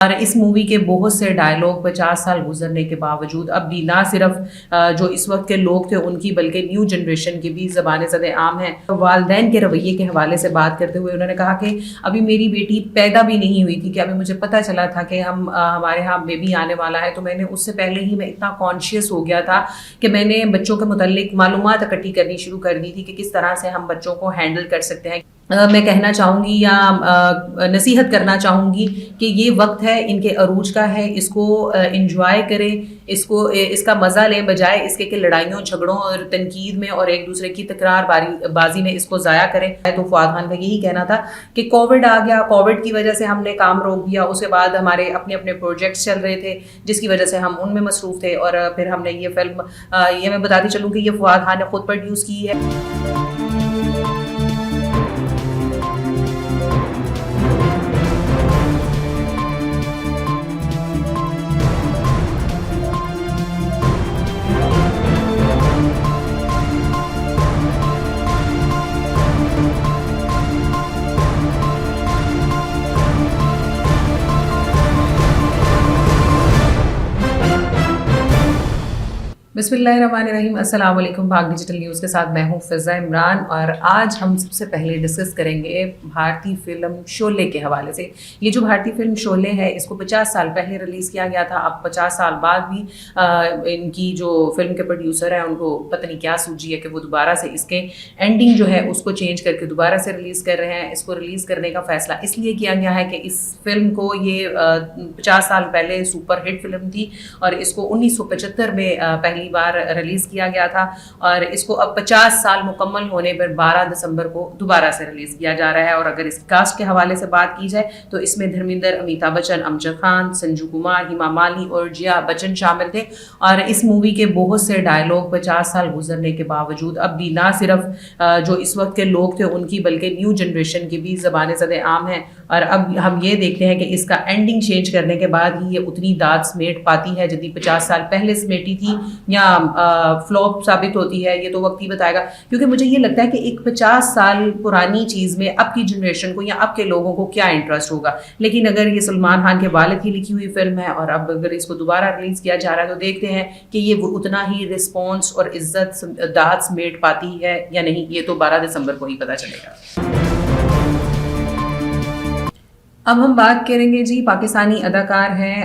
اور اس مووی کے بہت سے ڈائلاگ 50 سال گزرنے کے باوجود اب بھی نہ صرف جو اس وقت کے لوگ تھے ان کی بلکہ نیو جنریشن کی بھی زبانیں زد عام ہیں۔ والدین کے رویے کے حوالے سے بات کرتے ہوئے انہوں نے کہا کہ ابھی میری بیٹی پیدا بھی نہیں ہوئی تھی کہ ابھی مجھے پتہ چلا تھا کہ ہمارے ہاں بیبی آنے والا ہے، تو میں نے اس سے پہلے ہی میں اتنا کانشیس ہو گیا تھا کہ میں نے بچوں کے متعلق معلومات اکٹھی کرنی شروع کر دی تھی کہ کس طرح سے ہم بچوں کو ہینڈل کر سکتے ہیں۔ میں کہنا چاہوں گی یا نصیحت کرنا چاہوں گی کہ یہ وقت ہے ان کے عروج کا ہے، اس کو انجوائے کریں، اس کا مزہ لیں، بجائے اس کے کہ لڑائیوں جھگڑوں اور تنقید میں اور ایک دوسرے کی تکرار بازی میں اس کو ضائع کریں۔ تو فؤاد خان کا یہی کہنا تھا کہ کووڈ آ گیا، کووڈ کی وجہ سے ہم نے کام روک دیا، اس کے بعد ہمارے اپنے اپنے پروجیکٹس چل رہے تھے جس کی وجہ سے ہم ان میں مصروف تھے، اور پھر ہم نے یہ فلم یہ میں بتاتی چلوں کہ یہ فؤاد خان نے خود پروڈیوس کی ہے۔ بسم اللہ الرحمن الرحیم، السلام علیکم۔ بھاگ ڈیجیٹل نیوز کے ساتھ میں ہوں فضا عمران، اور آج ہم سب سے پہلے ڈسکس کریں گے بھارتی فلم شعلے کے حوالے سے۔ یہ جو بھارتی فلم شعلے ہے اس کو 50 سال پہلے ریلیز کیا گیا تھا، اب 50 سال بعد بھی ان کی جو فلم کے پروڈیوسر ہیں ان کو پتہ نہیں کیا سوجی ہے کہ وہ دوبارہ سے اس کے اینڈنگ جو ہے اس کو چینج کر کے دوبارہ سے ریلیز کر رہے ہیں۔ اس کو ریلیز کرنے کا فیصلہ اس لیے کیا گیا ہے کہ اس فلم کو یہ 50 سال پہلے سپر ہٹ فلم تھی، اور اس کو 1975 میں پہلی بار ریلیز کیا گیا تھا، اور اس کو اب 50 سال مکمل ہونے پر 12 دسمبر کو دوبارہ سے ریلیز کیا جا رہا ہے۔ اور اگر اس کاسٹ کے حوالے سے بات کی جائے تو اس میں دھرمیندر، امیتابھ بچن، امجد خان، سنجو کمار، ہیما مالنی اور جیا بچن شامل تھے۔ اور اس مووی کے بہت سے ڈائلاگ 50 سال گزرنے کے باوجود اب بھی نہ صرف جو اس وقت کے لوگ تھے ان کی بلکہ نیو جنریشن کی بھی زبانیں زد عام ہیں، اور اب ہم یہ دیکھتے ہیں کہ اس کا اینڈنگ چینج کرنے کے بعد ہی یہ اتنی داد سمیٹ پاتی ہے جتنی 50 سال پہلے سمیٹی تھی، یا فلوپ ثابت ہوتی ہے، یہ تو وقت ہی بتائے گا۔ کیونکہ مجھے یہ لگتا ہے کہ ایک 50 سال پرانی چیز میں اب کی جنریشن کو یا اب کے لوگوں کو کیا انٹرسٹ ہوگا، لیکن اگر یہ سلمان خان کے والد کی لکھی ہوئی فلم ہے اور اب اگر اس کو دوبارہ ریلیز کیا جا رہا ہے تو دیکھتے ہیں کہ یہ اتنا ہی رسپانس اور عزت داد سمیٹ پاتی ہے یا نہیں، یہ تو 12 دسمبر کو ہی پتہ چلے گا۔ اب ہم بات کریں گے جی پاکستانی اداکار ہیں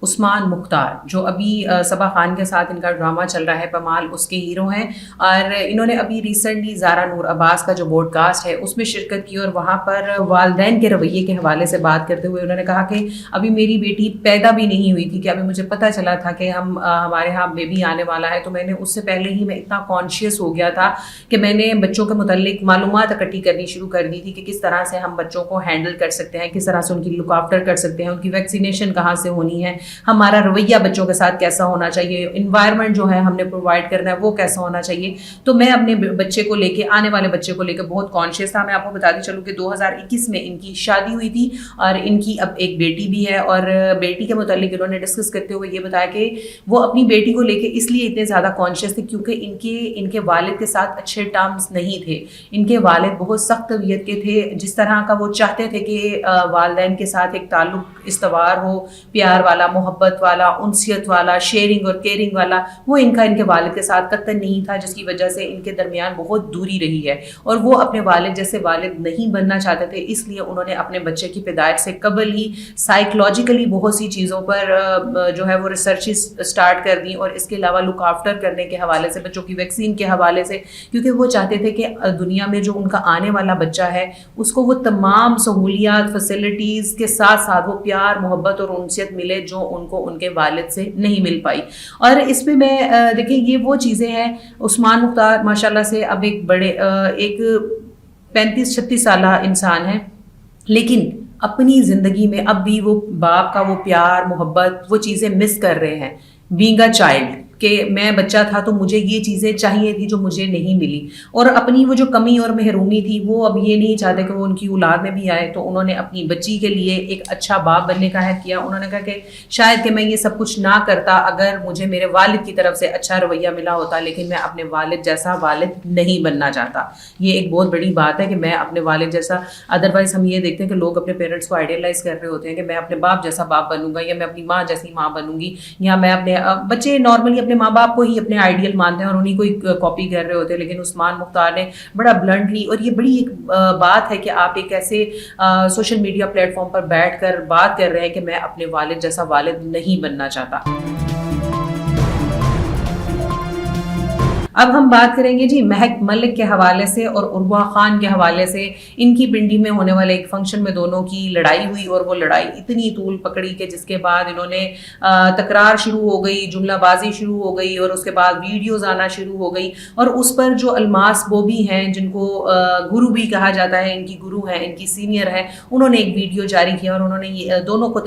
عثمان مختار، جو ابھی صبا خان کے ساتھ ان کا ڈرامہ چل رہا ہے پمال، اس کے ہیرو ہیں، اور انہوں نے ابھی ریسنٹلی زارا نور عباس کا جو بوڈ کاسٹ ہے اس میں شرکت کی، اور وہاں پر والدین کے رویے کے حوالے سے بات کرتے ہوئے انہوں نے کہا کہ ابھی میری بیٹی پیدا بھی نہیں ہوئی تھی کہ ابھی مجھے پتہ چلا تھا کہ ہمارے ہاں بیبی آنے والا ہے، تو میں نے اس سے پہلے ہی میں اتنا کانشیس ہو گیا تھا کہ میں نے بچوں کے متعلق معلومات اکٹھی کرنی شروع کر دی تھی کہ کس طرح سے ہم بچوں کو ہینڈل کر سکتے ہیں، کس طرح سے ان کی لک آفٹر کر سکتے ہیں، ان کی ویکسینیشن کہاں سے ہونی ہے، ہمارا رویہ بچوں کے ساتھ کیسا ہونا چاہیے، انوائرمنٹ جو ہے ہم نے پرووائڈ کرنا ہے وہ کیسا ہونا چاہیے۔ تو میں اپنے بچے کو لے کے، آنے والے بچے کو لے کے بہت کانشیس تھا۔ میں آپ کو بتاتی چلوں کہ 2021 میں ان کی شادی ہوئی تھی، اور ان کی اب ایک بیٹی بھی ہے، اور بیٹی کے متعلق انہوں نے ڈسکس کرتے ہوئے یہ بتایا کہ وہ اپنی بیٹی کو لے کے اس لیے اتنے زیادہ کانشیس تھے کیونکہ ان کے والد کے ساتھ اچھے ٹرمز نہیں تھے۔ ان کے والد بہت سخت طبیعت کے تھے، جس طرح کا وہ چاہتے تھے کہ والدین کے ساتھ ایک تعلق استوار ہو، پیار والا، محبت والا، انسیت والا، شیئرنگ اور کیئرنگ والا، وہ ان کے والد کے ساتھ قطعاً نہیں تھا، جس کی وجہ سے ان کے درمیان بہت دوری رہی ہے، اور وہ اپنے والد جیسے والد نہیں بننا چاہتے تھے۔ اس لیے انہوں نے اپنے بچے کی پیدائش سے قبل ہی سائیکولوجیکلی بہت سی چیزوں پر جو ہے وہ ریسرچ سٹارٹ کر دیں، اور اس کے علاوہ لک آفٹر کرنے کے حوالے سے، بچوں کی ویکسین کے حوالے سے، کیونکہ وہ چاہتے تھے کہ دنیا میں جو ان کا آنے والا بچہ ہے اس کو وہ تمام سہولیات، فیسلٹیز کے ساتھ ساتھ وہ پیار، محبت اور انسیت ملے جو ان کو ان کے والد سے نہیں مل پائی۔ اور اس میں دیکھیں یہ وہ چیزیں ہیں، عثمان مختار ماشاءاللہ سے اب ایک 35-36 سالہ انسان ہے، لیکن اپنی زندگی میں اب بھی وہ باپ کا وہ پیار، محبت، وہ چیزیں مس کر رہے ہیں، بینگ اے چائلڈ۔ کہ میں بچہ تھا تو مجھے یہ چیزیں چاہیے تھی جو مجھے نہیں ملی, اور اپنی وہ جو کمی اور محرومی تھی وہ اب یہ نہیں چاہتے کہ وہ ان کی اولاد میں بھی آئے, تو انہوں نے اپنی بچی کے لیے ایک اچھا باپ بننے کا عہد کیا. انہوں نے کہا کہ شاید کہ میں یہ سب کچھ نہ کرتا اگر مجھے میرے والد کی طرف سے اچھا رویہ ملا ہوتا, لیکن میں اپنے والد جیسا والد نہیں بننا چاہتا. یہ ایک بہت بڑی بات ہے کہ میں اپنے والد جیسا, ادروائز ہم یہ دیکھتے ہیں کہ لوگ اپنے پیرنٹس کو آئیڈیلائز کر رہے ہوتے ہیں کہ میں اپنے باپ جیسا باپ بنوں گا, یا میں اپنی ماں جیسی ماں بنوں گی, یا میں اپنے بچے نارملی اپنے ماں باپ کو ہی اپنے آئیڈیل مانتے ہیں اور انہیں کو ہی کاپی کر رہے ہوتے ہیں. لیکن عثمان مختار نے بڑا بلنٹلی, اور یہ بڑی ایک بات ہے کہ آپ ایک ایسے سوشل میڈیا پلیٹ فارم پر بیٹھ کر بات کر رہے ہیں کہ میں اپنے والد جیسا والد نہیں بننا چاہتا. اب ہم بات کریں گے جی مہک ملک کے حوالے سے اور عروہ خان کے حوالے سے. ان کی پنڈی میں ہونے والے ایک فنکشن میں دونوں کی لڑائی ہوئی, اور وہ لڑائی اتنی طول پکڑی کہ جس کے بعد انہوں نے تکرار شروع ہو گئی, جملہ بازی شروع ہو گئی, اور اس کے بعد ویڈیوز آنا شروع ہو گئی. اور اس پر جو الماس بوبی ہیں, جن کو گرو بھی کہا جاتا ہے, ان کی گرو ہیں, ان کی سینئر ہیں, انہوں نے ایک ویڈیو جاری کیا اور انہوں نے دونوں کو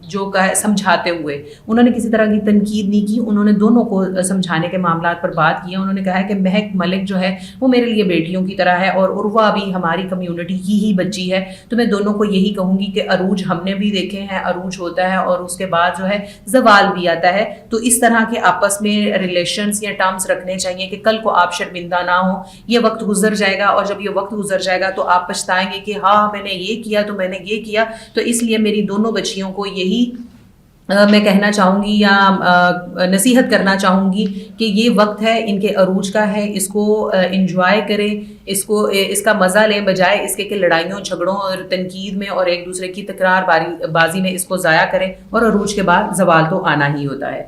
جو سمجھاتے ہوئے, انہوں نے کسی طرح کی تنقید نہیں کی, انہوں نے دونوں کو سمجھانے کے معاملات پر بات کیا. انہوں نے کہا ہے کہ مہک ملک جو ہے وہ میرے لیے بیٹیوں کی طرح ہے, اور عروہ بھی ہماری کمیونٹی کی ہی بچی ہے. تو میں دونوں کو یہی کہوں گی کہ عروج ہم نے بھی دیکھے ہیں, عروج ہوتا ہے اور اس کے بعد جو ہے زوال بھی آتا ہے. تو اس طرح کے آپس میں ریلیشنز یا ٹرمز رکھنے چاہیے کہ کل کو آپ شرمندہ نہ ہوں. یہ وقت گزر جائے گا, اور جب یہ وقت گزر جائے گا تو آپ پچھتائیں گے کہ ہاں میں نے یہ کیا تو میں نے یہ کیا. تو اس لیے میری دونوں بچیوں کو یہی میں کہنا چاہوں گی یا نصیحت کرنا چاہوں گی کہ یہ وقت ہے ان کے عروج کا ہے, اس کو انجوائے کریں, اس کا مزہ لیں, بجائے اس کے کہ لڑائیوں جھگڑوں اور تنقید میں اور ایک دوسرے کی تکرار بازی میں اس کو ضائع کریں. اور عروج کے بعد زوال تو آنا ہی ہوتا ہے.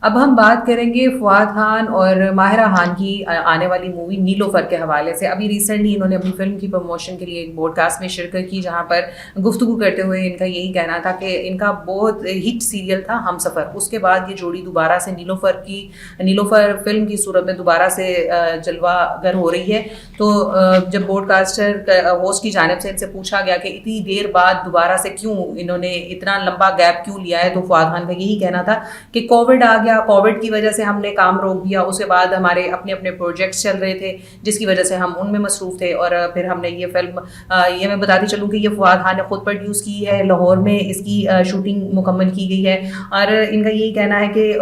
اب ہم بات کریں گے فواد خان اور ماہرہ خان کی آنے والی مووی نیلوفر کے حوالے سے. ابھی ریسنٹلی انہوں نے اپنی فلم کی پروموشن کے لیے ایک بوڈ کاسٹ میں شرکت کی, جہاں پر گفتگو کرتے ہوئے ان کا یہی کہنا تھا کہ ان کا بہت ہٹ سیریل تھا ہم سفر, اس کے بعد یہ جوڑی دوبارہ سے نیلوفر فلم کی صورت میں دوبارہ سے جلوہ گر ہو رہی ہے. تو جب بوڈ کاسٹر ہوسٹ کی جانب سے ان سے پوچھا گیا کہ اتنی دیر بعد دوبارہ سے کیوں انہوں نے اتنا لمبا گیپ کیوں لیا ہے, تو فواد خان کا یہی کہنا تھا کہ کووڈ آ گیا, کووڈ کی وجہ سے ہم نے کام روک دیا, اس کے بعد ہمارے اپنے اپنے پروجیکٹس چل رہے تھے جس کی وجہ سے ہم ان میں مصروف تھے, اور پھر ہم نے یہ فلم, یہ میں بتاتی چلوں کہ یہ فواد خان نے خود پروڈیوس کی ہے, لاہور میں اس کی شوٹنگ مکمل کی گئی ہے. اور ان کا یہی کہنا ہے کہ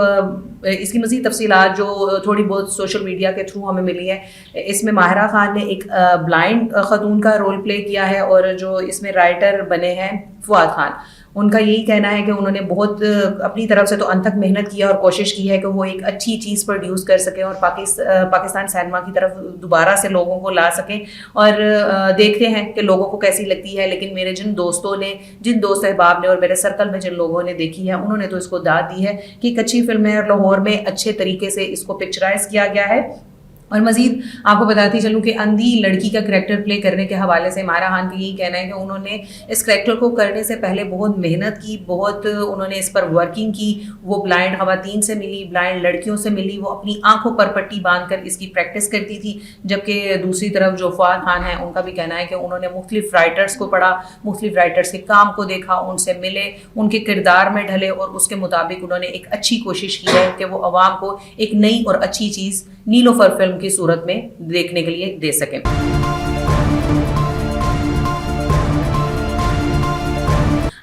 اس کی مزید تفصیلات جو تھوڑی بہت سوشل میڈیا کے تھرو ہمیں ملی ہے, اس میں ماہرہ خان نے ایک بلائنڈ خاتون کا رول پلے کیا ہے, اور جو اس میں رائٹر بنے ہیں فواد خان, ان کا یہی کہنا ہے کہ انہوں نے بہت اپنی طرف سے تو انتھک محنت کی اور کوشش کی ہے کہ وہ ایک اچھی چیز پروڈیوس کر سکیں اور پاکستان سینما کی طرف دوبارہ سے لوگوں کو لا سکیں. اور دیکھتے ہیں کہ لوگوں کو کیسی لگتی ہے, لیکن میرے جن دوست احباب نے اور میرے سرکل میں جن لوگوں نے دیکھی ہے, انہوں نے تو اس کو داد دی ہے کہ ایک اچھی فلم ہے, اور لاہور میں اچھے طریقے سے اس کو پکچرائز کیا گیا ہے. اور مزید آپ کو بتاتی چلوں کہ اندھی لڑکی کا کریکٹر پلے کرنے کے حوالے سے ماہرہ خان کا یہی کہنا ہے کہ انہوں نے اس کریکٹر کو کرنے سے پہلے بہت محنت کی, بہت انہوں نے اس پر ورکنگ کی. وہ بلائنڈ خواتین سے ملی, بلائنڈ لڑکیوں سے ملی, وہ اپنی آنکھوں پر پٹی باندھ کر اس کی پریکٹس کرتی تھی. جبکہ دوسری طرف جو فواد خان ہیں, ان کا بھی کہنا ہے کہ انہوں نے مختلف رائٹرز کو پڑھا, مختلف رائٹرز کے کام کو دیکھا, ان سے ملے, ان کے کردار میں ڈھلے, اور اس کے مطابق انہوں نے ایک اچھی کوشش کی ہے کہ وہ عوام کو ایک نئی اور اچھی چیز نیلوفر فلم کی صورت میں دیکھنے کے لیے دے سکیں.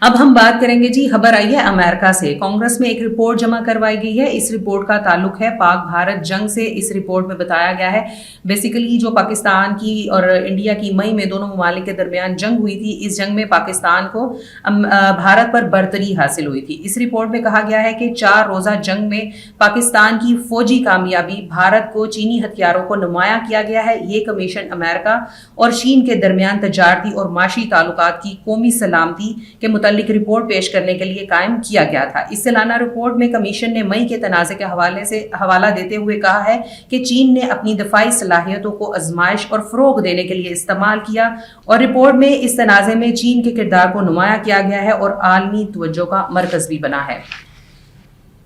اب ہم بات کریں گے جی, خبر آئی ہے امریکہ سے. کانگریس میں ایک رپورٹ جمع کروائی گئی ہے. اس رپورٹ کا تعلق ہے پاک بھارت جنگ سے. اس رپورٹ میں بتایا گیا ہے بیسیکلی جو پاکستان کی اور انڈیا کی مئی میں دونوں ممالک کے درمیان جنگ ہوئی تھی, اس جنگ میں پاکستان کو بھارت پر برتری حاصل ہوئی تھی. اس رپورٹ میں کہا گیا ہے کہ 4 روزہ جنگ میں پاکستان کی فوجی کامیابی بھارت کو چینی ہتھیاروں کو نمایاں کیا گیا ہے. یہ کمیشن امریکہ اور چین کے درمیان تجارتی اور معاشی تعلقات کی قومی سلامتی کے متعلق رپورٹ پیش کرنے کے لیے قائم کیا گیا تھا. اس سالانہ رپورٹ میں کمیشن نے مئی کے تنازع کے حوالہ دیتے ہوئے کہا ہے کہ چین نے اپنی دفاعی صلاحیتوں کو آزمائش اور فروغ دینے کے لیے استعمال کیا, اور رپورٹ میں اس تنازع میں چین کے کردار کو نمایاں کیا گیا ہے اور عالمی توجہ کا مرکز بھی بنا ہے,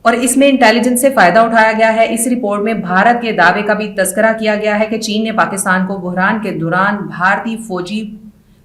اور اس میں انٹیلیجنس سے فائدہ اٹھایا گیا ہے. اس رپورٹ میں بھارت کے دعوے کا بھی تذکرہ کیا گیا ہے کہ چین نے پاکستان کو بحران کے دوران بھارتی فوجی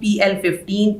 PL-15